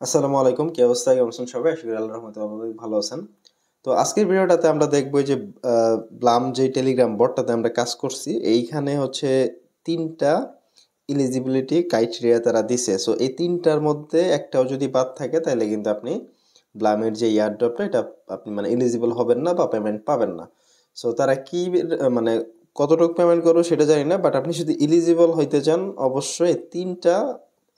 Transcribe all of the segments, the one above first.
আসসালামু আলাইকুম, কি অবস্থা? কেমন আছেন সবাই? আশা করি আল্লাহর রহমতে অনেক ভালো আছেন। তো আজকের ভিডিওটাতে আমরা দেখবো যে ব্লাম যে টেলিগ্রাম বটটাতে আমরা কাজ করছি, এইখানে হচ্ছে তিনটা এলিজিবিলিটি ক্রাইটেরিয়া তারা দিছে। সো এই তিনটার মধ্যে একটাও যদি বাদ থাকে তাহলে কিন্তু আপনি ব্লামের যে ইয়ারড্রপটা এটা আপনি মানে এলিজিবল হবেন না বা পেমেন্ট পাবেন না। সো তারা কি মানে কতটুকু পেমেন্ট করবো সেটা জানি না, বাট আপনি যদি এলিজিবল হইতে চান অবশ্যই তিনটা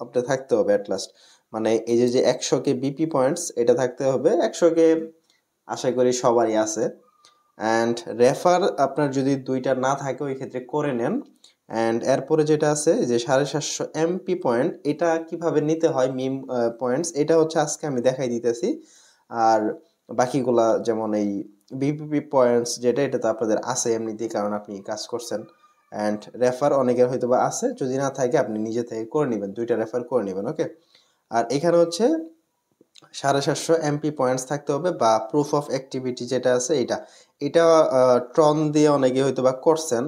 আপনার থাকতে হবে অ্যাট লাস্ট। মানে এই যে 100 কে বিপি পয়েন্টস এটা থাকতে হবে। 100 কে আশা করি সবারই আছে। অ্যান্ড রেফার আপনার যদি দুইটা না থাকে ওই ক্ষেত্রে করে নেন। অ্যান্ড এরপরে যেটা আছে যে 750 এমপি পয়েন্ট, এটা কিভাবে নিতে হয় মিম পয়েন্টস, এটা হচ্ছে আজকে আমি দেখাই দিতেছি। আর বাকিগুলা যেমন এই বিপিপি পয়েন্টস যেটা, এটা তো আপনাদের আছে এমনিতেই, কারণ আপনি কাজ করছেন। অ্যান্ড রেফার অনেকের হয়তো বা আছে, যদি না থাকে আপনি নিজে থেকে করে নেবেন, দুইটা রেফার করে নেবেন। ওকে। আর এখানে হচ্ছে 750 এমপি পয়েন্টস থাকতে হবে, বা প্রুফ অফ অ্যাক্টিভিটি যেটা আছে এটা এটা ট্রন দিয়ে অনেকে হয়তো বা করছেন।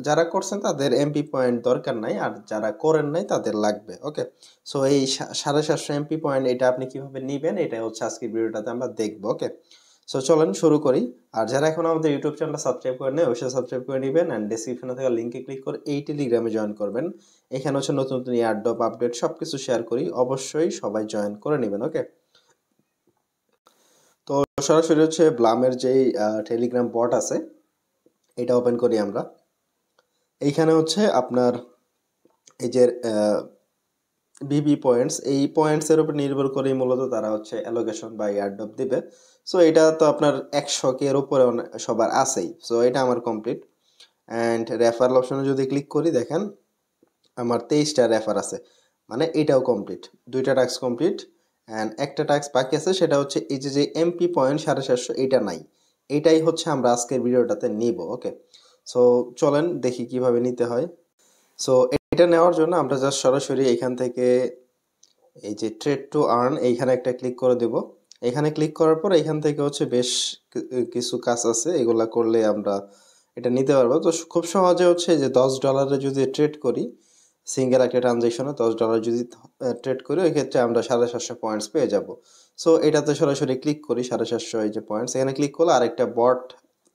যারা করছেন তাদের এমপি পয়েন্ট দরকার নাই, আর যারা করেন নাই তাদের লাগবে। ওকে। সো এই 750 এমপি পয়েন্ট এটা আপনি কিভাবে নিবেন, এটা হচ্ছে আজকের ভিডিওটাতে আমরা দেখবো। ওকে। সো চলেন শুরু করি। আর যারা এখন আমাদের ইউটিউব চ্যানেলটা সাবস্ক্রাইব করে নেয় অবশ্যই সাবস্ক্রাইব করে নেবেন, অ্যান্ড ডেসক্রিপশনে থাকা লিঙ্কে ক্লিক করে এই টেলিগ্রামে জয়েন করবেন। এখানে হচ্ছে নতুন নতুন এয়ারড্রপ আপডেট সবকিছু শেয়ার করি, অবশ্যই সবাই জয়েন করে নেবেন। ওকে। তো সরাসরি হচ্ছে ব্লামের যেই টেলিগ্রাম বট আছে এটা ওপেন করি আমরা। এইখানে হচ্ছে আপনার এই যে বিবি পয়েন্টস, এই পয়েন্টস এর উপর নির্ভর করেই মূলত তারা হচ্ছে অ্যালোকেশন বা এয়ারড্রপ দিবে। সো এটা তো আপনার 100 এর উপরে সবার আছেই। সো এটা আমার কমপ্লিট। অ্যান্ড রেফারেল অপশনে যদি ক্লিক করি দেখেন আমার 23টা রেফার আছে, মানে এটাও কমপ্লিট। দুইটা টাস্ক কমপ্লিট। অ্যান্ড একটা টাস্ক বাকি আছে, সেটা হচ্ছে এই যে এমপি পয়েন্ট 750 এটা নাই। এটাই হচ্ছে আমরা আজকের ভিডিওটাতে নিব। ওকে। সো চলেন দেখি কিভাবে নিতে হয়। সো এটা নেওয়ার জন্য আমরা জাস্ট সরাসরি এখান থেকে এই যে ট্রেড টু আর্ন এইখানে একটা ক্লিক করে দেব। এখানে ক্লিক করার পর এখান থেকে হচ্ছে বেশ কিছু কাজ আছে, এগুলা করলে আমরা এটা নিতে পারবো। তো খুব সহজে হচ্ছে যে $10 যদি ট্রেড করি, সিঙ্গেল একটা ট্রানজেকশনে $10 যদি ট্রেড করি, ওই ক্ষেত্রে আমরা 750 পয়েন্টস পেয়ে যাব। সো এটাতে সরাসরি ক্লিক করি 750 এই যে পয়েন্টস, এখানে ক্লিক করলে আরেকটা বট,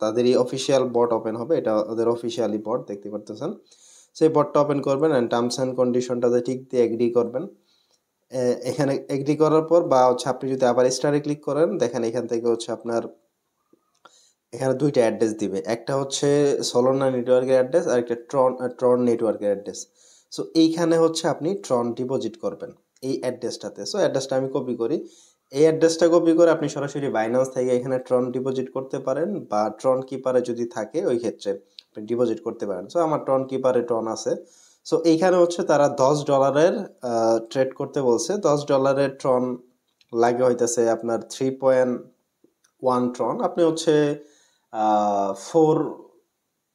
তাদেরই অফিসিয়াল বট ওপেন হবে। এটা ওদের অফিসিয়ালি বট, দেখতে পারতেছেন। সেই বটটা ওপেন করবেন অ্যান্ড টার্মস অ্যান্ড কন্ডিশনটাতে ঠিক দিয়ে এগ্রি করবেন। এখানে এগ্রি করার পর বা হচ্ছে আপনি যদি আবার স্টারে ক্লিক করেন দেখেন এখান থেকে হচ্ছে আপনার এখানে দুইটা অ্যাড্রেস দিবে। একটা হচ্ছে সলোনা নেটওয়ার্কের অ্যাড্রেস, আর একটা ট্রন নেটওয়ার্কের অ্যাড্রেস। সো এইখানে হচ্ছে আপনি ট্রন ডিপোজিট করবেন এই অ্যাড্রেসটাতে। সো অ্যাড্রেসটা আমি কপি করি। এই অ্যাড্রেসটা কপি করে আপনি সরাসরি বাইন্যান্স থেকে এখানে ট্রন ডিপোজিট করতে পারেন, বা ট্রন কিপারে যদি থাকে ওই ক্ষেত্রে আপনি ডিপোজিট করতে পারেন। সো আমার ট্রন কিপারে ট্রন আছে। সো এইখানে হচ্ছে তারা $10 ট্রেড করতে বলছে। $10 ট্রন লাগে হইতেছে আপনার 3.1 ট্রন। আপনি হচ্ছে ফোর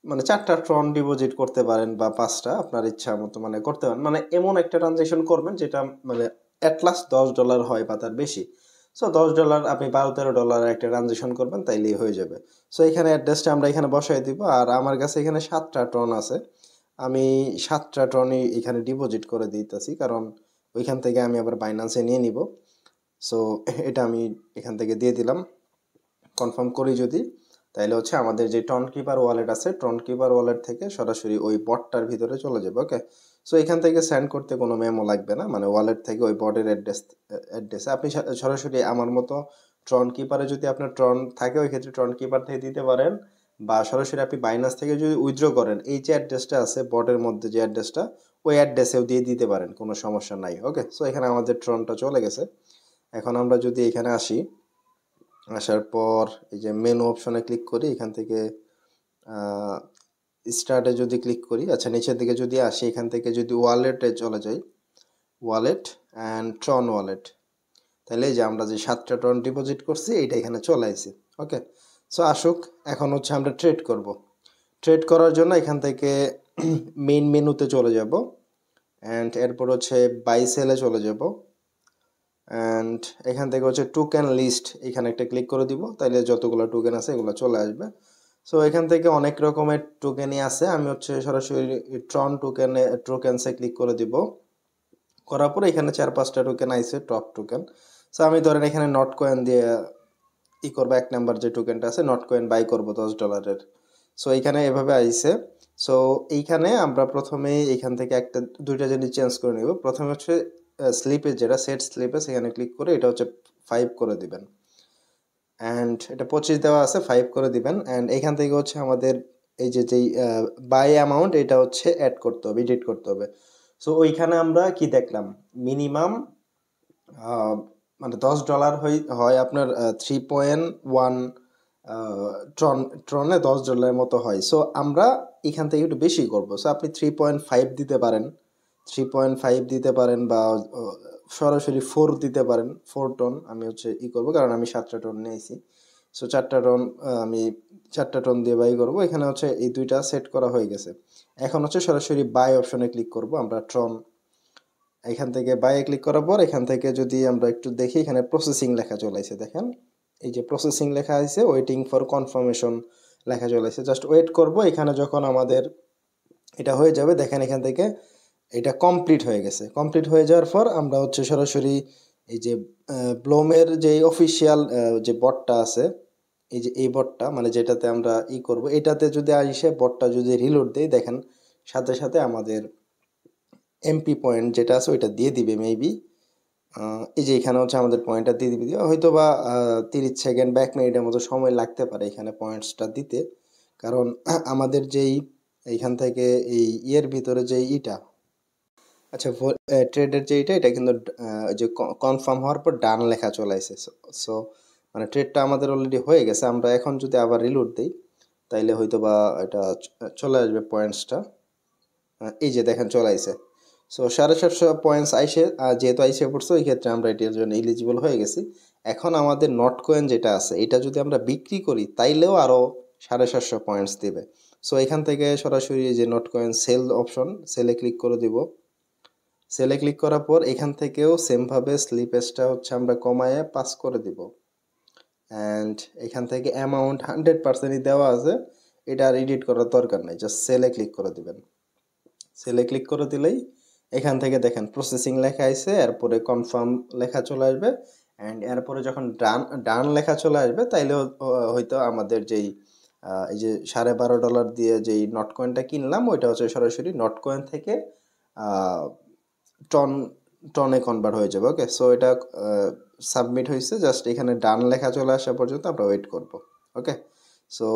মানে 4টা ট্রন ডিপোজিট করতে পারেন, বা 5টা আপনার ইচ্ছা মতো মানে করতে পারেন। মানে এমন একটা ট্রানজাকশন করবেন যেটা মানে অ্যাট লাস্ট $10 হয় বা তার বেশি। সো $10 আপনি $12-13 একটা ট্রানজাকশন করবেন, তাইলেই হয়ে যাবে। সো এখানে অ্যাড্রেসটা আমরা এখানে বসাই দিব। আর আমার কাছে এখানে 7টা ট্রন আছে, আমি 7টা ট্রনই এখানে ডিপোজিট করে দিতেছি, কারণ ওইখান থেকে আমি আবার বাইন্যান্সে নিয়ে নিব। সো এটা আমি এখান থেকে দিয়ে দিলাম। কনফার্ম করি যদি, তাইলে হচ্ছে আমাদের যে ট্রন কিপার ওয়ালেট আছে, ট্রন কিপার ওয়ালেট থেকে সরাসরি ওই বটটার ভিতরে চলে যাবে। ওকে। সো এখান থেকে সেন্ড করতে কোনো মেমো লাগবে না, মানে ওয়ালেট থেকে ওই বটের অ্যাড্রেসে আপনি সরাসরি আমার মতো ট্রন কিপারে যদি আপনার ট্রন থাকে ওই ক্ষেত্রে ট্রন কিপার থেকে দিতে পারেন, বা সরাসরি আপনি বাইনান্স থেকে যদি উইথড্র করেন এই যে অ্যাড্রেসটা আছে বটের মধ্যে যে অ্যাড্রেসটা, ওই অ্যাড্রেসেও দিয়ে দিতে পারেন, কোনো সমস্যা নাই। ওকে। সো এখানে আমাদের ট্রনটা চলে গেছে। এখন আমরা যদি এখানে আসি, আসার পর এই যে মেনু অপশনে ক্লিক করি, এখান থেকে স্টার্টে যদি ক্লিক করি, আচ্ছা নিচের দিকে যদি আসি, এখান থেকে যদি ওয়ালেটে চলে যাই, ওয়ালেট অ্যান্ড ট্রন ওয়ালেট, তাহলে এই যে আমরা যে 7টা ট্রন ডিপোজিট করছি এইটা এখানে চলে আসে। ওকে। সো আসুক, এখন হচ্ছে আমরা ট্রেড করব। ট্রেড করার জন্য এখান থেকে মেইন মেনুতে চলে যাব, অ্যান্ড এরপর হচ্ছে বাই সেলে চলে যাব, অ্যান্ড এখান থেকে হচ্ছে টোকেন লিস্ট, এখানে একটা ক্লিক করে দিব, তাইলে যতগুলো টোকেন আছে এগুলো চলে আসবে। সো এখান থেকে অনেক রকমের টোকেনই আছে, আমি হচ্ছে সরাসরি ট্রন টোকেনসে ক্লিক করে দিব। করার পর এখানে 4-5টা টোকেন আইছে টপ টোকেন। সো আমি ধরেন এখানে নট কয়েন দিয়ে করবো, 1 নাম্বার যে টোকেনটা আছে নট কয়েন বাই করবো $10। সো এইখানে এভাবে আইছে। সো এইখানে আমরা প্রথমে এইখান থেকে দুইটা জিনিস চেঞ্জ করে নিব। প্রথমে হচ্ছে স্লিপে, যেটা সেট স্লিপে, সেখানে ক্লিক করে এটা হচ্ছে 5 করে দিবেন, অ্যান্ড এটা 25 দেওয়া আছে, 5 করে দিবেন। অ্যান্ড এখান থেকে হচ্ছে আমাদের এই যে যেই বাই অ্যামাউন্ট এটা হচ্ছে অ্যাড করতে হবে, এডিট করতে হবে। সো ওইখানে আমরা কি দেখলাম, মিনিমাম মানে $10 হয় আপনার 3.1 ট্রনে $10 মতো হয়। সো আমরা এখান থেকে একটু বেশি করবো। সো আপনি 3.5 দিতে পারেন, 3.5 দিতে পারেন, বা সরাসরি 4 দিতে পারেন, 4 টন। আমি হচ্ছে করবো কারণ আমি 7টা টন নিয়েছি। সো 4টা টন আমি 4টা টন দিয়ে বাই করবো। এখানে হচ্ছে এই দুইটা সেট করা হয়ে গেছে। এখন হচ্ছে সরাসরি বাই অপশনে ক্লিক করব আমরা ট্রন। এখান থেকে বাইয়ে ক্লিক করার পর এখান থেকে যদি আমরা একটু দেখি, এখানে প্রসেসিং লেখা চলে আসে, দেখেন এই যে প্রসেসিং লেখা আছে, ওয়েটিং ফর কনফার্মেশন লেখা চলে আসে। জাস্ট ওয়েট করব। এখানে যখন আমাদের এটা হয়ে যাবে, দেখেন এখান থেকে এটা কমপ্লিট হয়ে গেছে। কমপ্লিট হয়ে যাওয়ার পর আমরা হচ্ছে সরাসরি এই যে ব্লোমের যে অফিসিয়াল যে বটটা আছে, এই যে এই বটটা মানে যেটাতে আমরা করব, এটাতে যদি আসে বটটা যদি রিলোড দেই, দেখেন সাথে সাথে আমাদের এমপি পয়েন্ট যেটা আছে ওইটা দিয়ে দিবে মেবি। এই যে এখানে হচ্ছে আমাদের পয়েন্টটা দিয়ে দিবে, হয়তো বা 30 সেকেন্ড বা 1 মিনিটের মতো সময় লাগতে পারে এখানে পয়েন্টসটা দিতে। কারণ আমাদের যেই এইখান থেকে এই ভিতরে যে আচ্ছা ট্রেডের যে এটা কিন্তু যে কনফার্ম হওয়ার পর ডান লেখা চলে আসে। সো মানে ট্রেডটা আমাদের অলরেডি হয়ে গেছে। আমরা এখন যদি আবার রিলোড দিই তাইলে হয়তো বা এটা চলে আসবে পয়েন্টসটা। এই যে দেখেন চলে আসে। সো 750 পয়েন্টস আইসে, যেহেতু আইসে পড়ছে ওই ক্ষেত্রে আমরা এটার জন্য এলিজিবল হয়ে গেছি। এখন আমাদের নট কয়েন যেটা আছে এটা যদি আমরা বিক্রি করি তাইলেও আরও 750 পয়েন্টস দিবে। সো এখান থেকে সরাসরি যে নট কয়েন সেল অপশন, সেলে ক্লিক করে দিব। সেলে ক্লিক করার পর এখান থেকেও সেমভাবে স্লিপেজটা হচ্ছে আমরা কমায়ে 5 করে দিব। অ্যান্ড এখান থেকে অ্যামাউন্ট 100%ই দেওয়া আছে, এটা আর এডিট করার দরকার নেই, জাস্ট সেলে ক্লিক করে দিবেন। সেলে ক্লিক করে দিলেই এখান থেকে দেখেন প্রসেসিং লেখা আছে, এরপরে কনফার্ম লেখা চলে আসবে। অ্যান্ড এরপরে যখন ডান ডান লেখা চলে আসবে তাইলে হয়তো আমাদের যেই এই যে $12.5 দিয়ে যেই নট কয়েনটা কিনলাম ওইটা হচ্ছে সরাসরি নট কয়েন থেকে টন টনে কনভার্ট হয়ে যাবে। ওকে, সো এটা সাবমিট হয়েছে। জাস্ট এখানে ডান লেখা চলে আসা পর্যন্ত আমরা ওয়েট করব। ওকে, সো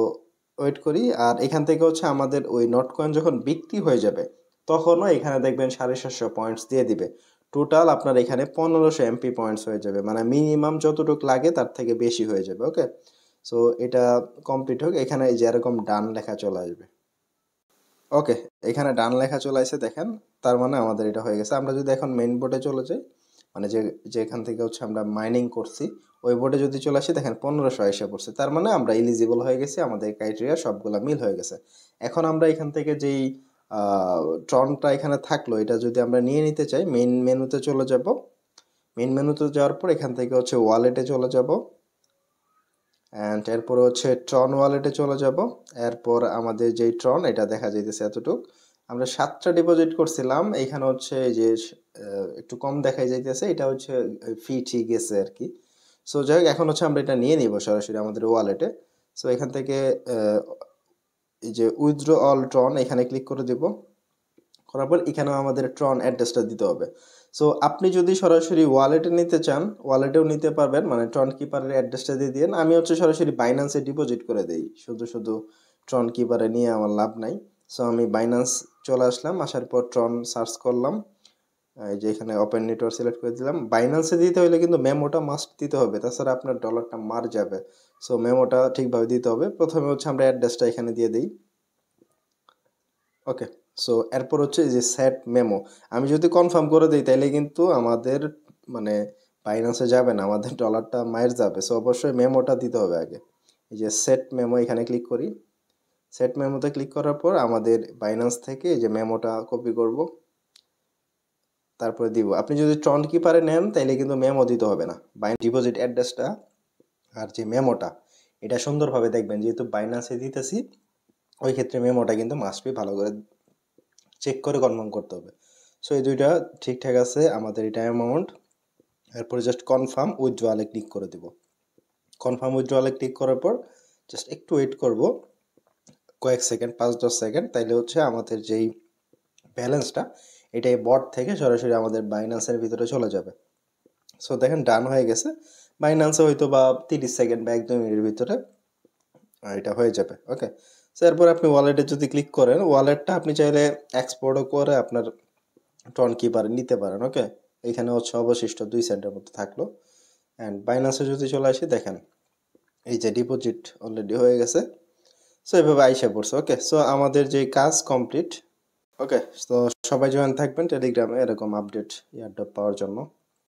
ওয়েট করি। আর এখান থেকে হচ্ছে আমাদের ওই নট কয়েন যখন বিক্রি হয়ে যাবে তখনও এখানে দেখবেন 750 পয়েন্টস দিয়ে দিবে। টোটাল আপনার এখানে 1500 এমপি পয়েন্টস হয়ে যাবে, মানে মিনিমাম যতটুকু লাগে তার থেকে বেশি হয়ে যাবে। ওকে, সো এটা কমপ্লিট হোক। এখানে এই যে এরকম ডান লেখা চলে আসবে। ওকে, এখানে ডান লেখা চলে আসে দেখেন, তার মানে আমাদের এটা হয়ে গেছে। আমরা যদি এখন মেইন বোর্ডে চলে যাই, মানে যেখান থেকে হচ্ছে আমরা মাইনিং করছি ওই বোর্ডে যদি চলে আসি, দেখেন 1500 এসে পড়ছে। তার মানে আমরা এলিজিবল হয়ে গেছি, আমাদের ক্রাইটেরিয়া সবগুলা মিল হয়ে গেছে। এখন আমরা এখান থেকে যেই ট্রনটা এখানে থাকলো এটা যদি আমরা নিয়ে নিতে চাই, মেইন মেনুতে চলে যাব। মেইন মেনুতে যাওয়ার পর এখান থেকে হচ্ছে ওয়ালেটে চলে যাব, অ্যান্ড এরপর হচ্ছে ট্রন ওয়ালেটে চলে যাব। এরপর আমাদের যেই ট্রন এটা দেখা যাইতেছে এতটুক, আমরা 7টা ডিপোজিট করছিলাম, এইখানে হচ্ছে যে একটু কম দেখাই যাইতেছে, এটা হচ্ছে ফি ঠিক গেছে আর কি। সো যাই হোক, এখন হচ্ছে আমরা এটা নিয়ে নিব সরাসরি আমাদের ওয়ালেটে। সো এখান থেকে এই যে উইথড্র অল ট্রন এখানে ক্লিক করে দিব। করার পর এখানেও আমাদের ট্রন অ্যাড্রেসটা দিতে হবে। সো আপনি যদি সরাসরি ওয়ালেটে নিতে চান ওয়ালেটেও নিতে পারবেন, মানে ট্রন কিপারের অ্যাড্রেসটা দিয়ে দিন। আমি হচ্ছে সরাসরি বাইন্যান্সে ডিপোজিট করে দেই, শুধু শুধু ট্রন কিপারে নিয়ে আমার লাভ নাই। সো আমি বাইন্যান্স চলে আসলাম, আসার পর ট্রন সার্চ করলাম, এই যে এখানে ওপেন নেটওয়ার্ক সিলেক্ট করে দিলাম। বাইন্যান্সে দিতে হলে কিন্তু মেমোটা মাস্ট দিতে হবে, তাছাড়া আপনার ডলারটা মার যাবে। সো মেমোটা ঠিকভাবে দিতে হবে। প্রথমে হচ্ছে আমরা অ্যাড্রেসটা এখানে দিয়ে দিই। ওকে, সো এরপর হচ্ছে যে সেট মেমো, আমি যদি কনফার্ম করে দিই তাহলে কিন্তু আমাদের মানে বাইন্যান্সে যাবে না, আমাদের ডলারটা মায়ের যাবে। সো অবশ্যই মেমোটা দিতে হবে আগে। এই যে সেট মেমো এখানে ক্লিক করি। সেট মেমোতে ক্লিক করার পর আমাদের বাইন্যান্স থেকে এই যে মেমোটা কপি করব, তারপরে দিব। আপনি যদি ট্রন কিপারে নেন তাহলে কিন্তু মেমো দিতে হবে না। ডিপোজিট অ্যাড্রেসটা আর যে মেমোটা এটা সুন্দরভাবে দেখবেন, যেহেতু বাইন্যান্সে দিতেছি ওই ক্ষেত্রে মেমোটা কিন্তু মাস্ট বি ভালো করে চেক করে কনফার্ম করতে হবে। সো এই দুইটা ঠিকঠাক আছে, আমাদের এটা অ্যামাউন্ট। এরপরে জাস্ট কনফার্ম উইথড্রয়ালে ক্লিক করে দিব। কনফার্ম উইথড্রয়ালে ক্লিক করার পর জাস্ট একটু ওয়েট করব কয়েক সেকেন্ড, 5-10 সেকেন্ড, তাইলে হচ্ছে আমাদের যেই ব্যালেন্সটা এটা এই বট থেকে সরাসরি আমাদের বাইন্যান্সের ভিতরে চলে যাবে। সো দেখেন ডান হয়ে গেছে। বাইন্যান্সে হয়তো বা 30 সেকেন্ড বা 1-2 মিনিটের ভিতরে এটা হয়ে যাবে। ওকে, সো এরপর আপনি ওয়ালেটে যদি ক্লিক করেন, ওয়ালেটটা আপনি চাইলে এক্সপোর্টও করে আপনার টন কিপারে নিতে পারেন। ওকে, এইখানে হচ্ছে অবশিষ্ট 2 সেন্টের মতো থাকলো। অ্যান্ড বাইন্যান্সে যদি চলে আসি, দেখেন এই যে ডিপোজিট অলরেডি হয়ে গেছে। সো এভাবে আইসা পড়ছে। ওকে, সো আমাদের যে কাজ কমপ্লিট। ওকে, তো সবাই জয়েন থাকবেন টেলিগ্রামে এরকম আপডেট ইয়ারড্রপ পাওয়ার জন্য।